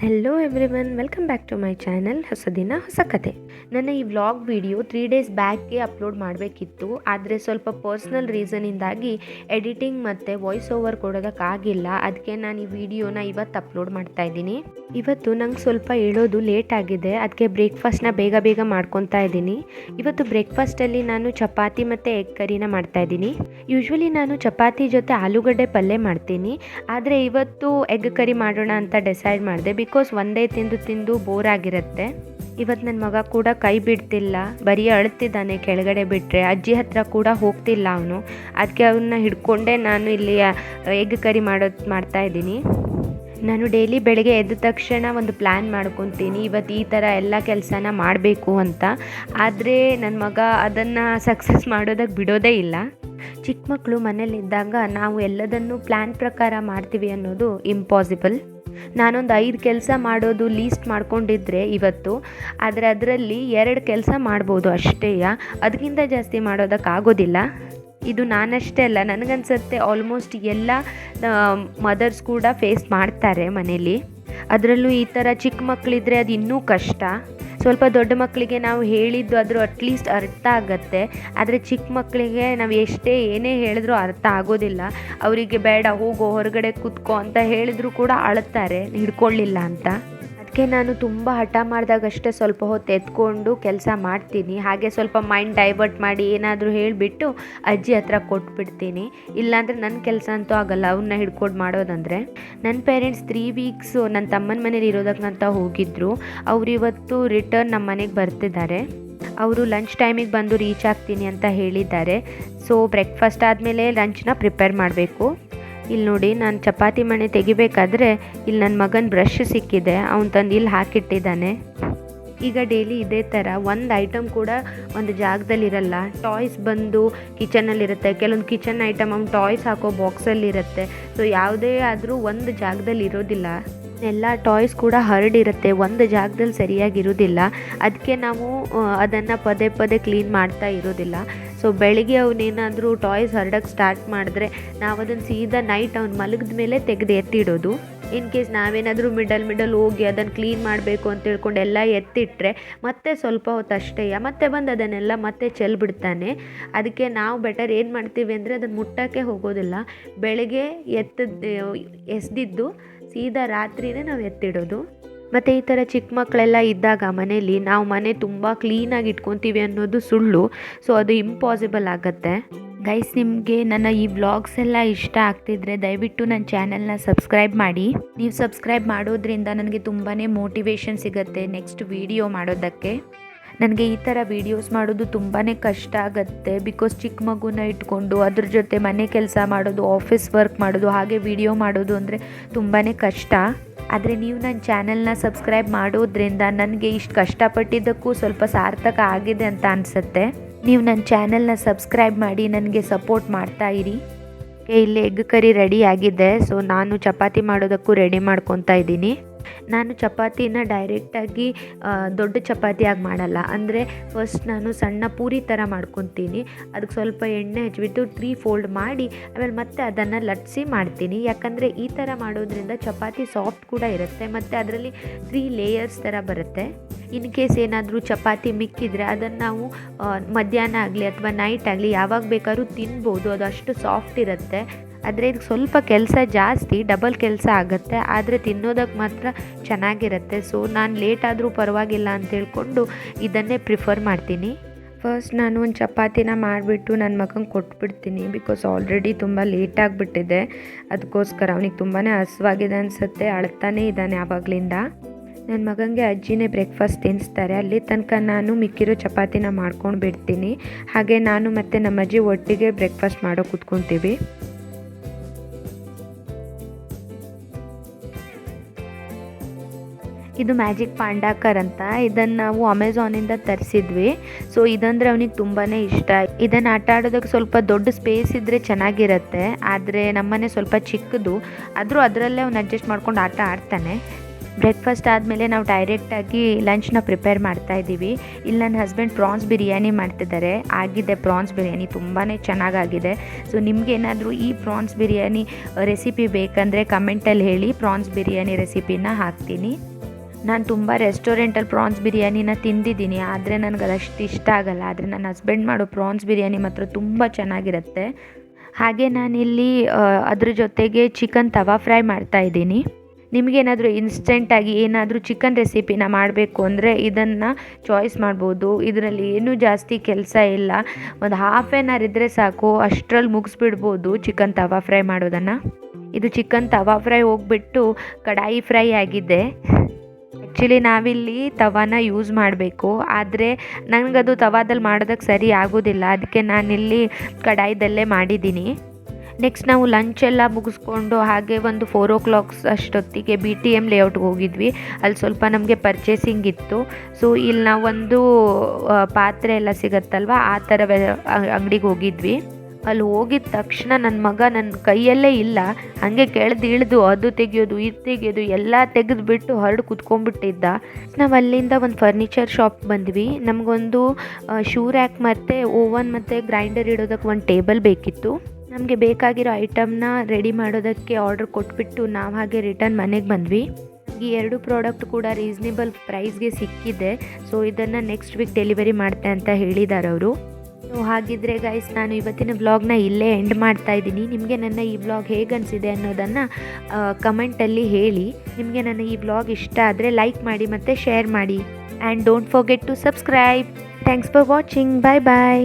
Hello everyone, welcome back to my channel ಹೊಸ ದಿನ ಹೊಸ ಕತೆ. ನನ್ನ ಈ ವ್ಲಾಗ್ ವಿಡಿಯೋ 3 ಡೇಸ್ ಬ್ಯಾಕ್ಗೆ ಅಪ್ಲೋಡ್ ಮಾಡಬೇಕಿತ್ತು, ಆದರೆ ಸ್ವಲ್ಪ ಪರ್ಸ್ನಲ್ ರೀಸನಿಂದಾಗಿ ಎಡಿಟಿಂಗ್ ಮತ್ತು ವಾಯ್ಸ್ ಓವರ್ ಕೊಡೋದಕ್ಕಾಗಿಲ್ಲ. ಅದಕ್ಕೆ ನಾನು ಈ ವಿಡಿಯೋನ ಇವತ್ತು ಅಪ್ಲೋಡ್ ಮಾಡ್ತಾ ಇದ್ದೀನಿ. ಇವತ್ತು ನಂಗೆ ಸ್ವಲ್ಪ ಹೇಳೋದು ಲೇಟ್ ಆಗಿದೆ, ಅದಕ್ಕೆ ಬ್ರೇಕ್ಫಾಸ್ಟ್ನ ಬೇಗ ಮಾಡ್ಕೊತಾ ಇದ್ದೀನಿ. ಇವತ್ತು ಬ್ರೇಕ್ಫಾಸ್ಟಲ್ಲಿ ನಾನು ಚಪಾತಿ ಮತ್ತು ಎಗ್ ಕರಿನ ಮಾಡ್ತಾಯಿದ್ದೀನಿ. ಯೂಶ್ವಲಿ ನಾನು ಚಪಾತಿ ಜೊತೆ ಆಲೂಗಡ್ಡೆ ಪಲ್ಯ ಮಾಡ್ತೀನಿ, ಆದರೆ ಇವತ್ತು ಎಗ್ ಕರಿ ಮಾಡೋಣ ಅಂತ ಡಿಸೈಡ್ ಮಾಡಿದೆ. ಬಿಕಾಸ್ ಒಂದೇ ತಿಂದು ಬೋರ್ ಆಗಿರುತ್ತೆ. ಇವತ್ತು ನನ್ನ ಮಗ ಕೂಡ ಕೈ ಬಿಡ್ತಿಲ್ಲ, ಬರೀ ಅಳ್ತಿದ್ದಾನೆ ಕೆಳಗಡೆ ಬಿಟ್ಟರೆ. ಅಜ್ಜಿ ಹತ್ರ ಕೂಡ ಹೋಗ್ತಿಲ್ಲ ಅವನು. ಅದಕ್ಕೆ ಅವನ್ನ ಹಿಡ್ಕೊಂಡೇ ನಾನು ಇಲ್ಲಿ ಎಗ್ ಕರಿ ಮಾಡ್ತಾ ಇದ್ದೀನಿ. ನಾನು ಡೈಲಿ ಬೆಳಗ್ಗೆ ಎದ್ದ ತಕ್ಷಣ ಒಂದು ಪ್ಲ್ಯಾನ್ ಮಾಡ್ಕೊತೀನಿ, ಇವತ್ತು ಈ ಥರ ಎಲ್ಲ ಕೆಲಸನ ಮಾಡಬೇಕು ಅಂತ. ಆದರೆ ನನ್ನ ಮಗ ಅದನ್ನು ಸಕ್ಸಸ್ ಮಾಡೋದಕ್ಕೆ ಬಿಡೋದೇ ಇಲ್ಲ. ಚಿಕ್ಕ ಮಕ್ಕಳು ಮನೇಲಿದ್ದಾಗ ನಾವು ಎಲ್ಲದನ್ನು ಪ್ಲ್ಯಾನ್ ಪ್ರಕಾರ ಮಾಡ್ತೀವಿ ಅನ್ನೋದು ಇಂಪಾಸಿಬಲ್. ನಾನೊಂದು 5 ಕೆಲಸ ಮಾಡೋದು ಲೀಸ್ಟ್ ಮಾಡ್ಕೊಂಡಿದ್ರೆ ಇವತ್ತು, ಆದರೆ ಅದರಲ್ಲಿ 2 ಕೆಲಸ ಮಾಡ್ಬೋದು ಅಷ್ಟೇ. ಅದಕ್ಕಿಂತ ಜಾಸ್ತಿ ಮಾಡೋದಕ್ಕಾಗೋದಿಲ್ಲ. ಇದು ನಾನಷ್ಟೇ ಅಲ್ಲ, ನನಗನ್ಸುತ್ತೆ ಆಲ್ಮೋಸ್ಟ್ ಎಲ್ಲ ಮದರ್ಸ್ ಕೂಡ ಫೇಸ್ ಮಾಡ್ತಾರೆ ಮನೇಲಿ. ಅದರಲ್ಲೂ ಈ ಥರ ಚಿಕ್ಕ ಮಕ್ಕಳಿದ್ರೆ ಅದು ಇನ್ನೂ ಕಷ್ಟ. ಸ್ವಲ್ಪ ದೊಡ್ಡ ಮಕ್ಕಳಿಗೆ ನಾವು ಹೇಳಿದ್ದು ಆದರೂ ಅಟ್ಲೀಸ್ಟ್ ಅರ್ಥ ಆಗುತ್ತೆ, ಆದರೆ ಚಿಕ್ಕ ಮಕ್ಕಳಿಗೆ ನಾವು ಏನೇ ಹೇಳಿದ್ರೂ ಅರ್ಥ ಆಗೋದಿಲ್ಲ. ಅವರಿಗೆ ಬೇಡ ಹೋಗೋ ಹೊರಗಡೆ ಕೂತ್ಕೋ ಅಂತ ಹೇಳಿದ್ರು ಕೂಡ ಅಳುತ್ತಾರೆ ಹಿಡ್ಕೊಳ್ಳಿಲ್ಲ ಅಂತ. ಅದಕ್ಕೆ ನಾನು ತುಂಬ ಹಠ ಮಾಡಿದಾಗಷ್ಟೇ ಸ್ವಲ್ಪ ಹೊತ್ತು ಎತ್ಕೊಂಡು ಕೆಲಸ ಮಾಡ್ತೀನಿ. ಹಾಗೆ ಸ್ವಲ್ಪ ಮೈಂಡ್ ಡೈವರ್ಟ್ ಮಾಡಿ ಏನಾದರೂ ಹೇಳಿಬಿಟ್ಟು ಅಜ್ಜಿ ಹತ್ರ ಕೊಟ್ಬಿಡ್ತೀನಿ. ಇಲ್ಲಾಂದರೆ ನನ್ನ ಕೆಲಸ ಅಂತೂ ಆಗಲ್ಲ ಅವನ್ನ ಹಿಡ್ಕೊಂಡು ಮಾಡೋದಂದರೆ. ನನ್ನ ಪೇರೆಂಟ್ಸ್ 3 ವೀಕ್ಸು ನನ್ನ ತಮ್ಮನ ಮನೇಲಿ ಇರೋದಕ್ಕಂತ ಹೋಗಿದ್ದರು. ಅವರು ಇವತ್ತು ರಿಟರ್ನ್ ನಮ್ಮ ಮನೆಗೆ ಬರ್ತಿದ್ದಾರೆ. ಅವರು ಲಂಚ್ ಟೈಮಿಗೆ ಬಂದು ರೀಚ್ ಆಗ್ತೀನಿ ಅಂತ ಹೇಳಿದ್ದಾರೆ. ಸೊ ಬ್ರೇಕ್ಫಾಸ್ಟ್ ಆದಮೇಲೆ ಲಂಚ್ನ ಪ್ರಿಪೇರ್ ಮಾಡಬೇಕು. ಇಲ್ಲಿ ನೋಡಿ, ನಾನು ಚಪಾತಿ ಮಣೆ ತೆಗಿಬೇಕಾದ್ರೆ ಇಲ್ಲಿ ನನ್ನ ಮಗನ ಬ್ರಷ್ ಸಿಕ್ಕಿದೆ, ಅವನು ತಂದು ಇಲ್ಲಿ ಹಾಕಿಟ್ಟಿದ್ದಾನೆ. ಈಗ ಡೈಲಿ ಇದೇ ಥರ ಒಂದು ಐಟಮ್ ಕೂಡ ಒಂದು ಜಾಗದಲ್ಲಿರಲ್ಲ. ಟಾಯ್ಸ್ ಬಂದು ಕಿಚನಲ್ಲಿರುತ್ತೆ, ಕೆಲವೊಂದು ಕಿಚನ್ ಐಟಮ್ ಅವ್ನು ಟಾಯ್ಸ್ ಹಾಕೋ ಬಾಕ್ಸಲ್ಲಿರುತ್ತೆ. ಸೊ ಯಾವುದೇ ಆದರೂ ಒಂದು ಜಾಗದಲ್ಲಿ ಇರೋದಿಲ್ಲ. ಎಲ್ಲ ಟಾಯ್ಸ್ ಕೂಡ ಹರಡಿರುತ್ತೆ, ಒಂದು ಜಾಗದಲ್ಲಿ ಸರಿಯಾಗಿರೋದಿಲ್ಲ. ಅದಕ್ಕೆ ನಾವು ಅದನ್ನು ಪದೇ ಕ್ಲೀನ್ ಮಾಡ್ತಾ ಇರೋದಿಲ್ಲ. ಸೊ ಬೆಳಿಗ್ಗೆ ಅವನೇನಾದರೂ ಟಾಯ್ಸ್ ಹರಡೋಕ್ಕೆ ಸ್ಟಾರ್ಟ್ ಮಾಡಿದ್ರೆ ನಾವು ಅದನ್ನು ಸೀದಾ ನೈಟ್ ಅವ್ನು ಮಲಗಿದ ಮೇಲೆ ತೆಗೆದು ಎತ್ತಿಡೋದು. ಇನ್ ಕೇಸ್ ನಾವೇನಾದರೂ ಮಿಡಲ್ ಹೋಗಿ ಅದನ್ನು ಕ್ಲೀನ್ ಮಾಡಬೇಕು ಅಂತ ತಿಳ್ಕೊಂಡು ಎಲ್ಲ ಎತ್ತಿಟ್ರೆ ಮತ್ತೆ ಸ್ವಲ್ಪ ಹೊತ್ತು ಅಷ್ಟೇ, ಮತ್ತೆ ಬಂದು ಅದನ್ನೆಲ್ಲ ಮತ್ತೆ ಚೆಲ್ಬಿಡ್ತಾನೆ. ಅದಕ್ಕೆ ನಾವು ಬೆಟರ್ ಏನು ಮಾಡ್ತೀವಿ ಅಂದರೆ ಅದನ್ನು ಮುಟ್ಟೋಕ್ಕೆ ಹೋಗೋದಿಲ್ಲ. ಬೆಳಗ್ಗೆ ಎಸ್ದಿದ್ದು ಸೀದಾ ರಾತ್ರಿನೇ ನಾವು ಎತ್ತಿಡೋದು. ಮತ್ತು ಈ ಥರ ಚಿಕ್ಕ ಮಕ್ಕಳೆಲ್ಲ ಇದ್ದಾಗ ಮನೇಲಿ ನಾವು ಮನೆ ತುಂಬ ಕ್ಲೀನಾಗಿ ಇಟ್ಕೊತೀವಿ ಅನ್ನೋದು ಸುಳ್ಳು. ಸೊ ಅದು ಇಂಪಾಸಿಬಲ್ ಆಗುತ್ತೆ. ಗೈಸ್, ನಿಮಗೆ ನನ್ನ ಈ ವ್ಲಾಗ್ಸ್ ಎಲ್ಲ ಇಷ್ಟ ಆಗ್ತಿದ್ರೆ ದಯವಿಟ್ಟು ನನ್ನ ಚಾನಲ್ನ ಸಬ್ಸ್ಕ್ರೈಬ್ ಮಾಡಿ. ನೀವು ಸಬ್ಸ್ಕ್ರೈಬ್ ಮಾಡೋದ್ರಿಂದ ನನಗೆ ತುಂಬಾ ಮೋಟಿವೇಶನ್ ಸಿಗುತ್ತೆ ನೆಕ್ಸ್ಟ್ ವೀಡಿಯೋ ಮಾಡೋದಕ್ಕೆ. ನನಗೆ ಈ ಥರ ವೀಡಿಯೋಸ್ ಮಾಡೋದು ತುಂಬಾ ಕಷ್ಟ ಆಗುತ್ತೆ. ಬಿಕಾಸ್ ಚಿಕ್ಕ ಮಗುನ ಇಟ್ಕೊಂಡು ಅದ್ರ ಜೊತೆ ಮನೆ ಕೆಲಸ ಮಾಡೋದು, ಆಫೀಸ್ ವರ್ಕ್ ಮಾಡೋದು, ಹಾಗೆ ವೀಡಿಯೋ ಮಾಡೋದು ಅಂದರೆ ತುಂಬಾ ಕಷ್ಟ. ಆದರೆ ನೀವು ನನ್ನ ಚಾನಲ್ನ ಸಬ್ಸ್ಕ್ರೈಬ್ ಮಾಡೋದ್ರಿಂದ ನನಗೆ ಇಷ್ಟು ಕಷ್ಟಪಟ್ಟಿದ್ದಕ್ಕೂ ಸ್ವಲ್ಪ ಸಾರ್ಥಕ ಆಗಿದೆ ಅಂತ ಅನಿಸುತ್ತೆ. ನೀವು ನನ್ನ ಚಾನಲ್ನ ಸಬ್ಸ್ಕ್ರೈಬ್ ಮಾಡಿ ನನಗೆ ಸಪೋರ್ಟ್ ಮಾಡ್ತಾ ಇರಿ. ಇಲ್ಲಿ ಎಗ್ ಕರಿ ರೆಡಿ ಆಗಿದೆ. ಸೊ ನಾನು ಚಪಾತಿ ಮಾಡೋದಕ್ಕೂ ರೆಡಿ ಮಾಡ್ಕೊತಾ ಇದ್ದೀನಿ. ನಾನು ಚಪಾತಿನ ಡೈರೆಕ್ಟಾಗಿ ದೊಡ್ಡ ಚಪಾತಿಯಾಗಿ ಮಾಡಲ್ಲ. ಅಂದರೆ ಫಸ್ಟ್ ನಾನು ಸಣ್ಣ ಪೂರಿ ಥರ ಮಾಡ್ಕೊತೀನಿ. ಅದಕ್ಕೆ ಸ್ವಲ್ಪ ಎಣ್ಣೆ ಹಚ್ಬಿಟ್ಟು 3 ಫೋಲ್ಡ್ ಮಾಡಿ ಆಮೇಲೆ ಮತ್ತೆ ಅದನ್ನು ಲಟ್ಸಿ ಮಾಡ್ತೀನಿ. ಯಾಕಂದರೆ ಈ ಥರ ಮಾಡೋದ್ರಿಂದ ಚಪಾತಿ ಸಾಫ್ಟ್ ಕೂಡ ಇರುತ್ತೆ ಮತ್ತು ಅದರಲ್ಲಿ 3 ಲೇಯರ್ಸ್ ಥರ ಬರುತ್ತೆ. ಇನ್ ಕೇಸ್ ಏನಾದರೂ ಚಪಾತಿ ಮಿಕ್ಕಿದ್ರೆ ಅದನ್ನು ನಾವು ಮಧ್ಯಾಹ್ನ ಆಗಲಿ ಅಥವಾ ನೈಟ್ ಆಗಲಿ ಯಾವಾಗ ಬೇಕಾದ್ರೂ ತಿನ್ಬೋದು, ಅದು ಅಷ್ಟು ಸಾಫ್ಟ್ ಇರುತ್ತೆ. ಆದರೆ ಇದಕ್ಕೆ ಸ್ವಲ್ಪ ಕೆಲಸ ಜಾಸ್ತಿ, ಡಬಲ್ ಕೆಲಸ ಆಗುತ್ತೆ, ಆದರೆ ತಿನ್ನೋದಕ್ಕೆ ಮಾತ್ರ ಚೆನ್ನಾಗಿರುತ್ತೆ. ಸೊ ನಾನು ಲೇಟ್ ಆದರೂ ಪರವಾಗಿಲ್ಲ ಅಂತ ಹೇಳ್ಕೊಂಡು ಇದನ್ನೇ ಪ್ರಿಫರ್ ಮಾಡ್ತೀನಿ. ಫಸ್ಟ್ ನಾನು ಒಂದು ಚಪಾತಿನ ಮಾಡಿಬಿಟ್ಟು ನನ್ನ ಮಗಂಗೆ ಕೊಟ್ಬಿಡ್ತೀನಿ. ಬಿಕಾಸ್ ಆಲ್ರೆಡಿ ತುಂಬ ಲೇಟ್ ಆಗಿಬಿಟ್ಟಿದೆ. ಅದಕ್ಕೋಸ್ಕರ ಅವನಿಗೆ ತುಂಬಾ ಹಸುವಾಗಿದೆ ಅನಿಸುತ್ತೆ, ಅಳ್ತಾನೇ ಇದ್ದಾನೆ ಆವಾಗಲಿಂದ. ನನ್ನ ಮಗನಿಗೆ ಅಜ್ಜಿನೇ ಬ್ರೇಕ್ಫಾಸ್ಟ್ ತಿನ್ನಿಸ್ತಾರೆ. ಅಲ್ಲಿ ತನಕ ನಾನು ಮಿಕ್ಕಿರೋ ಚಪಾತಿನ ಮಾಡ್ಕೊಂಡು ಬಿಡ್ತೀನಿ. ಹಾಗೆ ನಾನು ಮತ್ತು ನಮ್ಮ ಅಜ್ಜಿ ಒಟ್ಟಿಗೆ ಬ್ರೇಕ್ಫಾಸ್ಟ್ ಮಾಡೋ ಕೂತ್ಕೊತೀವಿ. ಇದು ಮ್ಯಾಜಿಕ್ ಪಾಂಡಾಕರ್ ಅಂತ, ಇದನ್ನು ನಾವು ಅಮೆಝಾನಿಂದ ತರಿಸಿದ್ವಿ. ಸೊ ಇದಂದರೆ ಅವನಿಗೆ ತುಂಬಾ ಇಷ್ಟ. ಇದನ್ನು ಆಟ ಆಡೋದಕ್ಕೆ ಸ್ವಲ್ಪ ದೊಡ್ಡ ಸ್ಪೇಸ್ ಇದ್ದರೆ ಚೆನ್ನಾಗಿರುತ್ತೆ, ಆದರೆ ನಮ್ಮನೆ ಸ್ವಲ್ಪ ಚಿಕ್ಕದು. ಆದರೂ ಅದರಲ್ಲೇ ಅವ್ನು ಅಡ್ಜಸ್ಟ್ ಮಾಡ್ಕೊಂಡು ಆಟ ಆಡ್ತಾನೆ. ಬ್ರೇಕ್ಫಾಸ್ಟ್ ಆದಮೇಲೆ ನಾವು ಡೈರೆಕ್ಟಾಗಿ ಲಂಚ್ನ ಪ್ರಿಪೇರ್ ಮಾಡ್ತಾಯಿದ್ದೀವಿ. ಇಲ್ಲಿ ನನ್ನ ಹಸ್ಬೆಂಡ್ ಪ್ರಾನ್ಸ್ ಬಿರಿಯಾನಿ ಮಾಡ್ತಿದ್ದಾರೆ. ಆಗಿದೆ ಪ್ರಾನ್ಸ್ ಬಿರಿಯಾನಿ ತುಂಬಾ ಚೆನ್ನಾಗಾಗಿದೆ. ಸೊ ನಿಮಗೇನಾದರೂ ಈ ಪ್ರಾನ್ಸ್ ಬಿರಿಯಾನಿ ರೆಸಿಪಿ ಬೇಕಂದರೆ ಕಮೆಂಟಲ್ಲಿ ಹೇಳಿ, ಪ್ರಾನ್ಸ್ ಬಿರಿಯಾನಿ ರೆಸಿಪಿನ ಹಾಕ್ತೀನಿ. ನಾನು ತುಂಬ ರೆಸ್ಟೋರೆಂಟಲ್ಲಿ ಪ್ರಾನ್ಸ್ ಬಿರಿಯಾನಿನ ತಿಂದಿದ್ದೀನಿ, ಆದರೆ ನನಗೆ ಅದಷ್ಟು ಇಷ್ಟ ಆಗಲ್ಲ. ಆದರೆ ನನ್ನ ಹಸ್ಬೆಂಡ್ ಮಾಡೋ ಪ್ರಾನ್ಸ್ ಬಿರಿಯಾನಿ ಮಾತ್ರ ತುಂಬ ಚೆನ್ನಾಗಿರುತ್ತೆ. ಹಾಗೆ ನಾನಿಲ್ಲಿ ಅದ್ರ ಜೊತೆಗೆ ಚಿಕನ್ ತವಾ ಫ್ರೈ ಮಾಡ್ತಾಯಿದ್ದೀನಿ. ನಿಮಗೇನಾದರೂ ಇನ್ಸ್ಟೆಂಟಾಗಿ ಏನಾದರೂ ಚಿಕನ್ ರೆಸಿಪಿನ ಮಾಡಬೇಕು ಅಂದರೆ ಇದನ್ನು ಚಾಯ್ಸ್ ಮಾಡ್ಬೋದು. ಇದರಲ್ಲಿ ಏನೂ ಜಾಸ್ತಿ ಕೆಲಸ ಇಲ್ಲ, ಒಂದು ಹಾಫ್ ಆನ್ ಅವರ್ ಇದ್ದರೆ ಸಾಕು, ಅಷ್ಟರಲ್ಲಿ ಮುಗಿಸ್ಬಿಡ್ಬೋದು ಚಿಕನ್ ತವಾ ಫ್ರೈ ಮಾಡೋದನ್ನು. ಇದು ಚಿಕನ್ ತವಾ ಫ್ರೈ ಹೋಗ್ಬಿಟ್ಟು ಕಡಾಯಿ ಫ್ರೈ ಆಗಿದೆ. ಆ್ಯಕ್ಚುಲಿ ನಾವಿಲ್ಲಿ ತವಾನ ಯೂಸ್ ಮಾಡಬೇಕು, ಆದರೆ ನನಗದು ತವಾದಲ್ಲಿ ಮಾಡೋದಕ್ಕೆ ಸರಿ ಆಗೋದಿಲ್ಲ, ಅದಕ್ಕೆ ನಾನಿಲ್ಲಿ ಕಡಾಯಿದಲ್ಲೇ ಮಾಡಿದ್ದೀನಿ. ನೆಕ್ಸ್ಟ್ ನಾವು ಲಂಚೆಲ್ಲ ಮುಗಿಸ್ಕೊಂಡು ಹಾಗೆ ಒಂದು 4 o'clock ಅಷ್ಟೊತ್ತಿಗೆ BTM ಲೇಔಟ್ಗೆ ಹೋಗಿದ್ವಿ. ಅಲ್ಲಿ ಸ್ವಲ್ಪ ನಮಗೆ ಪರ್ಚೇಸಿಂಗ್ ಇತ್ತು. ಸೊ ಇಲ್ಲಿ ನಾವು ಒಂದು ಪಾತ್ರೆ ಎಲ್ಲ ಸಿಗುತ್ತಲ್ವ, ಆ ಥರ ಅಂಗಡಿಗೆ ಹೋಗಿದ್ವಿ. ಅಲ್ಲಿ ಹೋಗಿದ ತಕ್ಷಣ ನನ್ನ ಮಗ ನನ್ನ ಕೈಯಲ್ಲೇ ಇಲ್ಲ, ಹಾಗೆ ಕೆಳದು ಇಳಿದು ಅದು ತೆಗಿಯೋದು ಇದು ತೆಗಿಯೋದು ಎಲ್ಲ ತೆಗೆದುಬಿಟ್ಟು ಹೊರಡು ಕುತ್ಕೊಂಡ್ಬಿಟ್ಟಿದ್ದ. ನಾವು ಅಲ್ಲಿಂದ ಒಂದು ಫರ್ನಿಚರ್ ಶಾಪ್ ಬಂದ್ವಿ. ನಮಗೊಂದು ಶೂ ರ್ಯಾಕ್ ಮತ್ತು ಓವನ್ ಮತ್ತು ಗ್ರೈಂಡರ್ ಇಡೋದಕ್ಕೆ ಒಂದು ಟೇಬಲ್ ಬೇಕಿತ್ತು. ನಮಗೆ ಬೇಕಾಗಿರೋ ಐಟಮ್ನ ರೆಡಿ ಮಾಡೋದಕ್ಕೆ ಆರ್ಡ್ರ್ ಕೊಟ್ಬಿಟ್ಟು ನಾವು ಹಾಗೆ ರಿಟರ್ನ್ ಮನೆಗೆ ಬಂದ್ವಿ. ಈ 2 ಪ್ರಾಡಕ್ಟ್ ಕೂಡ ರೀಸ್ನೇಬಲ್ ಪ್ರೈಸ್ಗೆ ಸಿಕ್ಕಿದೆ. ಸೊ ಇದನ್ನು ನೆಕ್ಸ್ಟ್ ವೀಕ್ ಡೆಲಿವರಿ ಮಾಡ್ತೆ ಅಂತ ಹೇಳಿದ್ದಾರೆ ಅವರು. ಸೊ ಹಾಗಿದ್ರೆ ಗೈಸ್, ನಾನು ಇವತ್ತಿನ ವ್ಲಾಗ್ನ ಇಲ್ಲೇ ಎಂಡ್ ಮಾಡ್ತಾ ಇದ್ದೀನಿ. ನಿಮಗೆ ನನ್ನ ಈ ವ್ಲಾಗ್ ಹೇಗೆ ಅನಿಸಿದೆ ಅನ್ನೋದನ್ನು ಕಮೆಂಟಲ್ಲಿ ಹೇಳಿ. ನಿಮಗೆ ನನ್ನ ಈ ವ್ಲಾಗ್ ಇಷ್ಟ ಆದರೆ ಲೈಕ್ ಮಾಡಿ ಮತ್ತು ಶೇರ್ ಮಾಡಿ. And don't forget to subscribe. Thanks for watching. Bye bye.